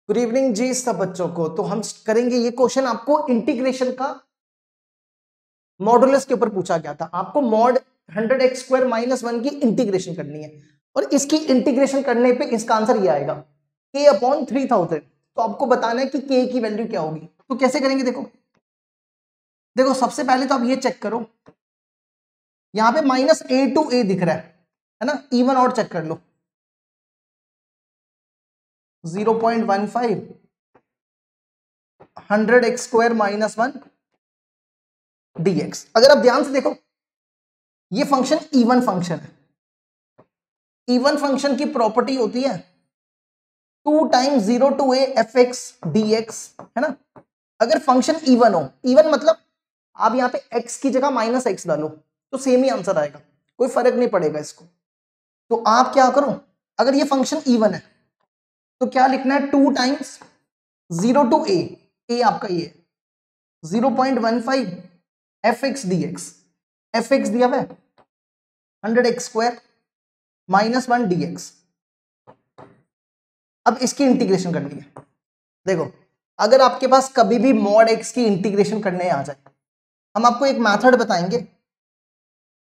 Good evening जी सब बच्चों को। तो हम करेंगे ये क्वेश्चन, आपको इंटीग्रेशन का मॉडुलस के ऊपर पूछा गया था। आपको मॉड 100x² - 1 की इंटीग्रेशन करनी है और इसकी इंटीग्रेशन करने पे इसका आंसर ये आएगा k/3000। तो आपको बताना है कि k की वैल्यू क्या होगी। तो कैसे करेंगे, देखो देखो सबसे पहले तो आप ये चेक करो, यहां पे -a to a दिख रहा है ना, इवन और चेक कर लो 0.15 100x² - 1 dx। अगर आप ध्यान से देखो ये फंक्शन इवन फंक्शन है। इवन फंक्शन की प्रॉपर्टी होती है 2 times 0 to a fx dx, है ना। अगर फंक्शन इवन हो, इवन मतलब आप यहां पे x की जगह -x डालो तो सेम ही आंसर आएगा, कोई फर्क नहीं पड़ेगा इसको। तो आप क्या करो, अगर ये फंक्शन इवन है तो क्या लिखना है, 2 टाइम्स 0 to a आपका ये 0.15 fx dx। fx दिया हुआ है 100x² - 1 dx। अब इसकी इंटीग्रेशन करनी है। देखो अगर आपके पास कभी भी मॉड x की इंटीग्रेशन करने आ जाए, हम आपको एक मेथड बताएंगे।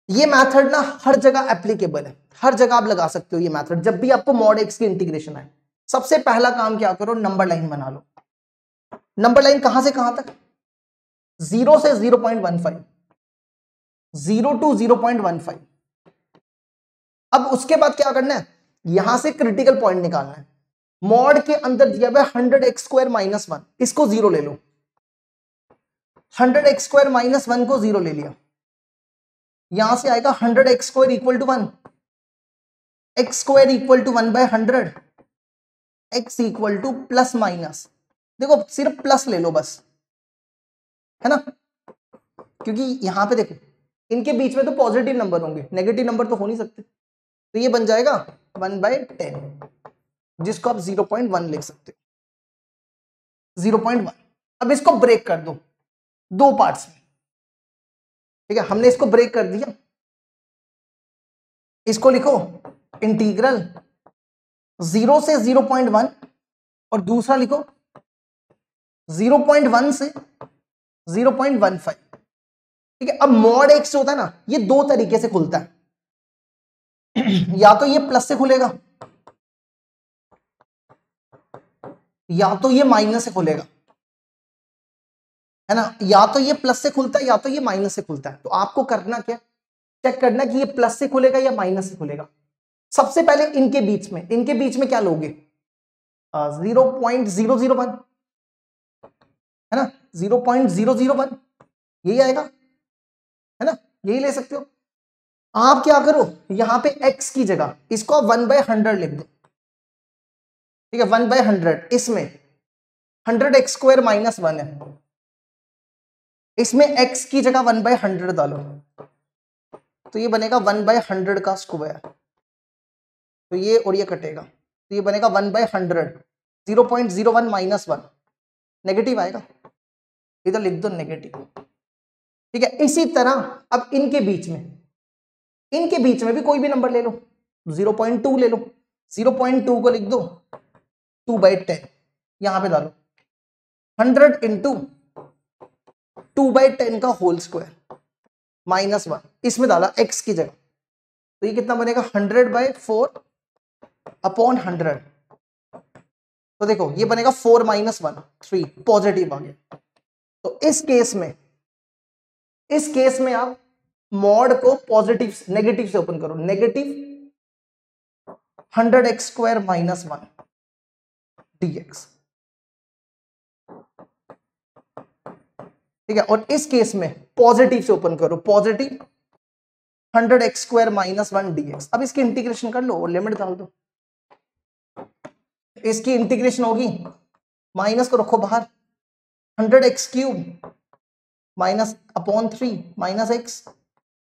ये मेथड ना हर जगह एप्लीकेबल है, हर जगह आप लगा सकते हो ये मेथड। जब भी आपको मॉड x की इंटीग्रेशन आए, सबसे पहला काम क्या करो, नंबर लाइन बना लो। नंबर लाइन कहां से कहां तक, 0 से 0.15, 0 to 0.15। अब उसके बाद क्या करना है, यहां से क्रिटिकल पॉइंट निकालना है। मॉड के अंदर दिया हुआ 100x² - 1, इसको 0 ले लो। 100x² - 1 को 0 ले लिया, यहां से आएगा 100x² = 1, x² = 1/100, x = plus minus. देखो सिर्फ प्लस ले लो बस, है ना, क्योंकि यहां पे देखो इनके बीच में तो पॉजिटिव नंबर होंगे, नेगेटिव नंबर तो हो नहीं सकते। तो ये बन जाएगा 1/10, जिसको आप 0.1 लिख सकते हो, 0.1। अब इसको ब्रेक कर दो दो पार्ट्स में, ठीक है। हमने इसको ब्रेक कर दिया, इसको लिखो इंटीग्रल 0 से 0.1 और दूसरा लिखो 0.1 से 0.15, ठीक है। अब मॉड x होता है ना, ये दो तरीके से खुलता है। या तो ये प्लस से खुलेगा, या तो ये माइनस से खुलेगा, है ना। या तो ये प्लस से खुलता है या तो ये माइनस से खुलता है। तो आपको करना क्या, चेक करना कि ये प्लस से खुलेगा या माइनस से खुलेगा। सबसे पहले इनके बीच में क्या लोगे, 0.001, है ना, 0.001 यही आएगा, है ना, यही ले सकते हो। आप क्या करो, यहां पे x की जगह इसको आप 1/100 लिख दो, ठीक है। 1/100, इसमें 100x² - 1 है, इसमें x की जगह 1/100 डालो तो ये बनेगा 1/100 का स्क्वायर। तो ये और ये कटेगा तो ये बनेगा 1/100, 0.01 - 1 नेगेटिव आएगा, इधर लिख दो नेगेटिव, ठीक है। इसी तरह अब इनके बीच में भी कोई भी नंबर ले लो, 0.2 ले लो, 0.2 को लिख दो 2/10, यहां पे डालो 100 × 2/10 का होल स्क्वायर -1, इसमें डाला x की जगह, तो ये कितना बनेगा 100/4/100। तो देखो ये बनेगा 4 - 1 3, पॉजिटिव आ गया। तो इस केस में आप मॉड को नेगेटिव से ओपन करो, नेगेटिव 100x² - 1 dx, ठीक है। और इस केस में पॉजिटिव से ओपन करो, पॉजिटिव 100x² - 1 dx। अब इसकी इंटीग्रेशन कर लो और लिमिट डाल दो, इसकी इंटीग्रेशन होगी, माइनस को रखो बाहर, 100x³ -/3 -x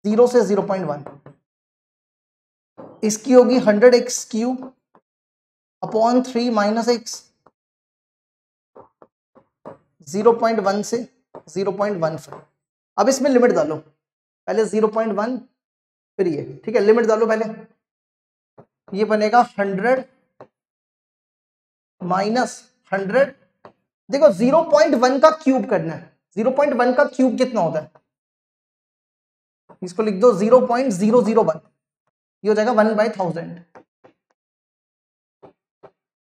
0 से 0.1, इसकी होगी 100x³ (3 - x 0.1 से 0.15। अब इसमें लिमिट डालो, पहले 0.1 फिर ये, ठीक है। लिमिट डालो पहले, ये बनेगा 100 100, देखो 0.1 का क्यूब करना है, 0.1 का क्यूब कितना होता है, इसको लिख दो 0.001, ये हो जाएगा 1/1000,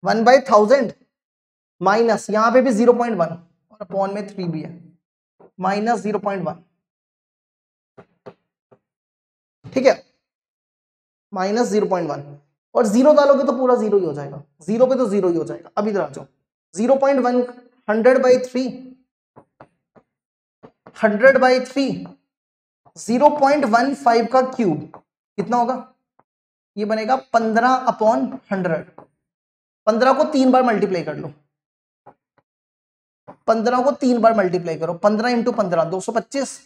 1/1000 माइनस यहां पे भी 0.1 और अपॉन में 3 भी है, माइनस 0.1, ठीक है, माइनस 0.1, और जीरो डालोगे तो पूरा जीरो ही हो जाएगा, जीरो पे तो जीरो ही हो जाएगा। अब इधर आ जाओ, 0.1 100/3, 100/3 0.15 का क्यूब कितना होगा, ये बनेगा 15/100, 15 को 3 बार मल्टीप्लाई कर लो, 15 को 3 बार मल्टीप्लाई करो, 15 × 15 225,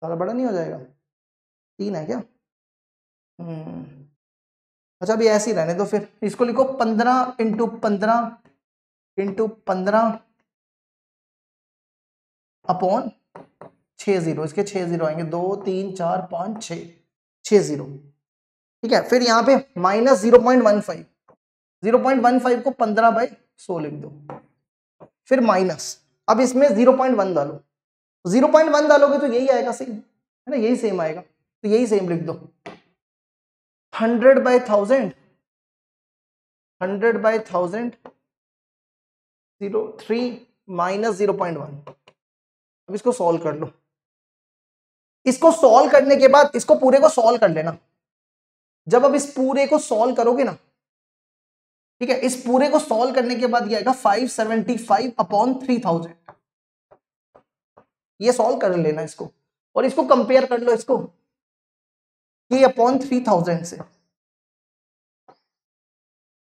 ज्यादा बड़ा नहीं हो जाएगा, 3 है क्या, अच्छा अभी ऐसे ही रहने दो, फिर इसको लिखो 15 × 15 × 15 अपॉन 6 जीरो, इसके 6 जीरो आएंगे, 2 3 4 5 6, 6 जीरो, ठीक है। फिर यहाँ पे माइनस 0.15, 0.15 को 15/100 लिख दो, फिर माइनस, अब इसमें 0.1 डालो, 0.1 डालोगे तो यही आएगा सेम, है ना, यही सेम आएगा, तो यही सेम लिख दो, 100/1000, 100/1000 03 माइनस 0.1, अब इसको सॉल्व कर लो, इसको सॉल्व करने के बाद इसको पूरे को सॉल्व कर लेना, जब अब इस पूरे को सॉल्व करोगे ना, ठीक है, इस पूरे को सॉल्व करने के बाद ये आएगा 575/3000, ये सॉल्व कर लेना इसको, और इसको कंपेयर कर लो इसको k/3000 से,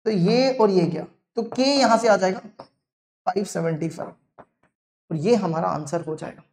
तो ये और ये क्या, तो k यहां से आ जाएगा 575, और ये हमारा आंसर हो जाएगा।